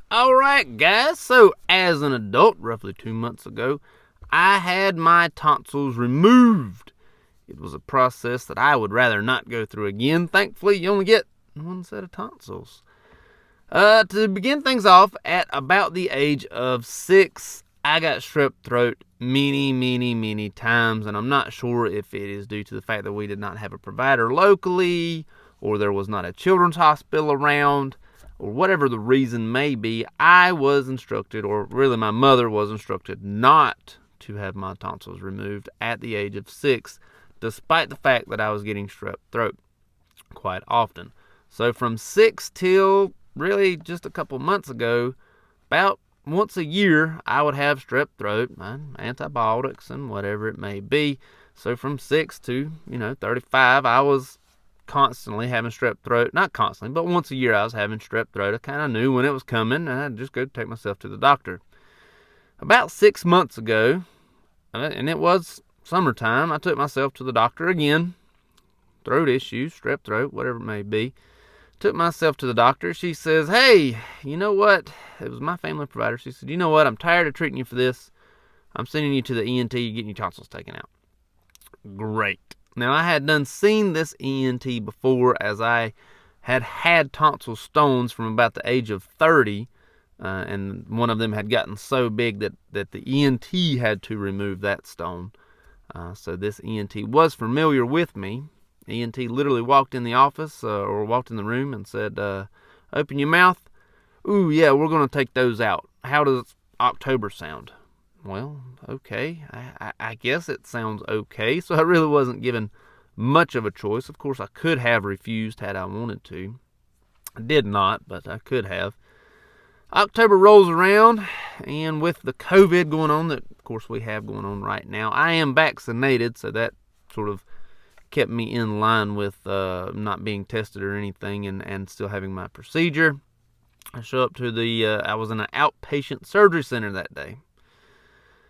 Alright, guys, so as an adult, roughly 2 months ago, I had my tonsils removed. It was a process that I would rather not go through again. Thankfully, you only get one set of tonsils. To begin things off, at about the age of 6, I got strep throat many times, and I'm not sure if it is due to the fact that we did not have a provider locally, or there was not a children's hospital around, or whatever the reason may be. I was instructed, or really my mother was instructed, not to have my tonsils removed at the age of 6, despite the fact that I was getting strep throat quite often. So from 6 till really just a couple months ago, about once a year, I would have strep throat, antibiotics and whatever it may be. So from 6 to, 35, I was constantly having strep throat. Not constantly, but once a year I was having strep throat. I kind of knew when it was coming, and I'd just go take myself to the doctor. About 6 months ago, and it was summertime, I took myself to the doctor again. Throat issues, strep throat, whatever it may be. Took myself to the doctor. She says, hey, you know what? It was my family provider. She said, you know what? I'm tired of treating you for this. I'm sending you to the ENT, getting your tonsils taken out. Great. Now, I had seen this ENT before, as I had tonsil stones from about the age of 30, and one of them had gotten so big that the ENT had to remove that stone. So this ENT was familiar with me. ENT literally walked in the office or walked in the room and said, open your mouth. Ooh, yeah, we're going to take those out. How does October sound? Well, okay. I guess it sounds okay. So I really wasn't given much of a choice. Of course, I could have refused had I wanted to. I did not, but I could have. October rolls around, and with the COVID going on that, of course, we have going on right now, I am vaccinated, so that sort of kept me in line with not being tested or anything, and still having my procedure. I show up to I was in an outpatient surgery center that day.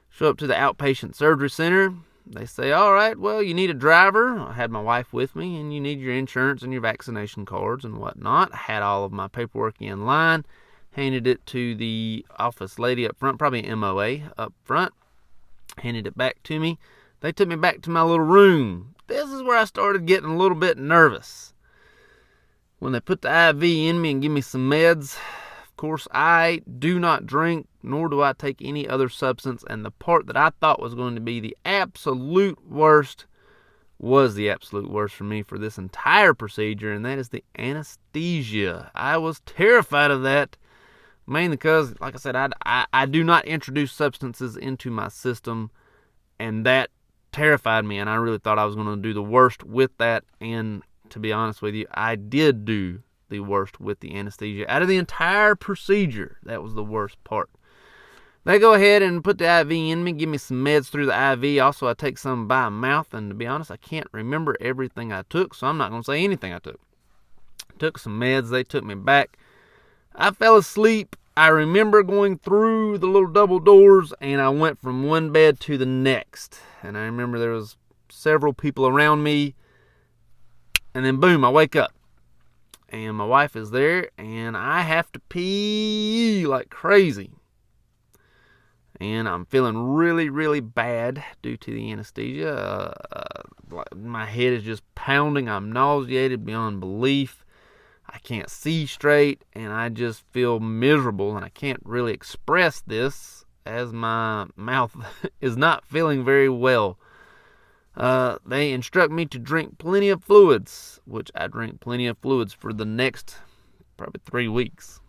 Show up to the outpatient surgery center. They say, all right, well, you need a driver. I had my wife with me, and you need your insurance and your vaccination cards and whatnot. I had all of my paperwork in line. Handed it to the office lady up front, probably MOA up front. Handed it back to me. They took me back to my little room. This is where I started getting a little bit nervous. When they put the IV in me and give me some meds, of course, I do not drink, nor do I take any other substance, and the part that I thought was going to be the absolute worst was the absolute worst for me for this entire procedure, and that is the anesthesia. I was terrified of that, mainly because, like I said, I do not introduce substances into my system, and that terrified me, and I really thought I was going to do the worst with that. And to be honest with you, I did do the worst with the anesthesia. Out of the entire procedure, that was the worst part. They go ahead and put the IV in me, give me some meds through the IV. Also, I take some by mouth, and to be honest, I can't remember everything I took, so I'm not going to say anything I took. Took some meds. They took me back. I fell asleep. I remember going through the little double doors, and I went from one bed to the next. And I remember there was several people around me, and then boom, I wake up. And my wife is there, and I have to pee like crazy. And I'm feeling really bad due to the anesthesia. My head is just pounding. I'm nauseated beyond belief. I can't see straight, and I just feel miserable, and I can't really express this as my mouth is not feeling very well. They instruct me to drink plenty of fluids, which I drink plenty of fluids for the next probably 3 weeks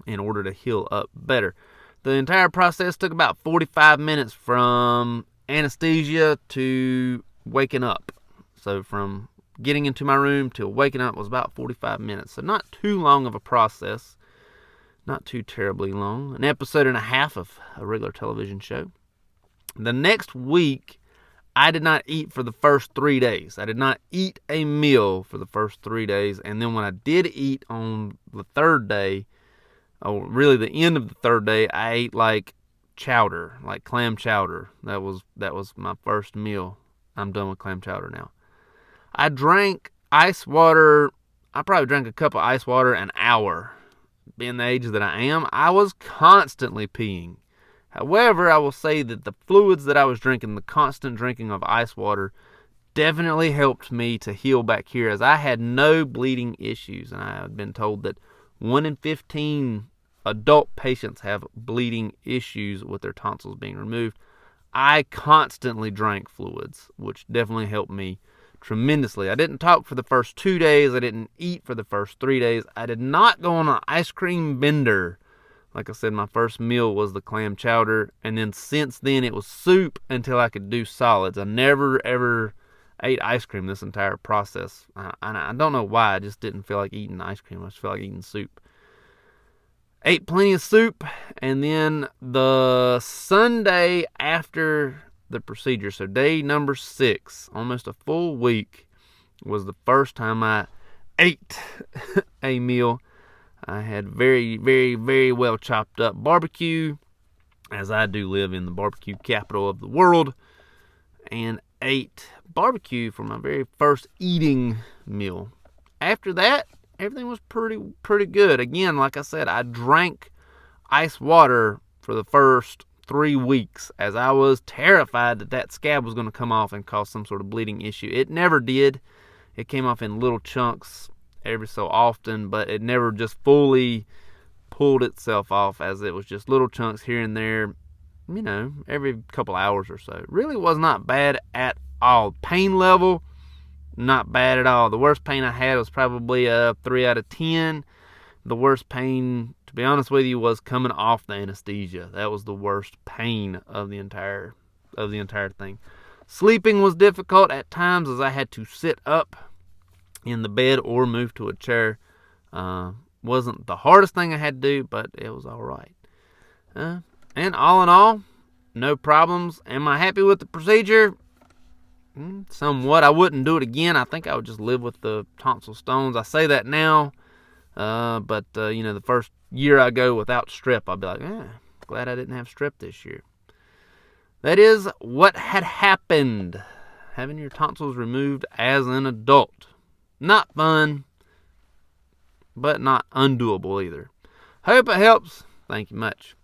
in order to heal up better. The entire process took about 45 minutes from anesthesia to waking up. So from getting into my room till waking up was about 45 minutes. So not too long of a process. Not too terribly long. An episode and a half of a regular television show. The next week, I did not eat for the first 3 days. I did not eat a meal for the first 3 days. And then when I did eat on the third day, or really the end of the third day, I ate like chowder, like clam chowder. That was my first meal. I'm done with clam chowder now. I drank ice water. I probably drank a cup of ice water an hour being the age that I am, I was constantly peeing. However, I will say that the fluids that I was drinking, the constant drinking of ice water, definitely helped me to heal back here, as I had no bleeding issues. And I had been told that 1 in 15 adult patients have bleeding issues with their tonsils being removed. I constantly drank fluids, which definitely helped me tremendously. I didn't talk for the first 2 days. I didn't eat for the first 3 days. I did not go on an ice cream bender. Like I said, my first meal was the clam chowder, and then since then it was soup until I could do solids. I never ever ate ice cream this entire process. I don't know why. I just didn't feel like eating ice cream. I just felt like eating soup. Ate plenty of soup, and then the Sunday after the procedure, so day number 6, almost a full week, was the first time I ate a meal. I had very, very, very well chopped up barbecue, as I do live in the barbecue capital of the world, and ate barbecue for my very first eating meal. After that, everything was pretty good. Again, like I said, I drank ice water for the first 3 weeks, as I was terrified that scab was going to come off and cause some sort of bleeding issue. It never did. It came off in little chunks every so often, but it never just fully pulled itself off, as it was just little chunks here and there, every couple hours or so. It really was not bad at all. Pain level, not bad at all. The worst pain I had was probably a 3 out of 10. The worst pain, to be honest with you, was coming off the anesthesia. That was the worst pain of the entire thing. Sleeping was difficult at times, as I had to sit up in the bed or move to a chair. Wasn't the hardest thing I had to do, but it was all right. And all in all, no problems. Am I happy with the procedure? Somewhat. I wouldn't do it again. I think I would just live with the tonsil stones. I say that now, but the first year I go without strep, I'll be like, glad I didn't have strep this year. That is what had happened. Having your tonsils removed as an adult. Not fun, but not undoable either. Hope it helps. Thank you much.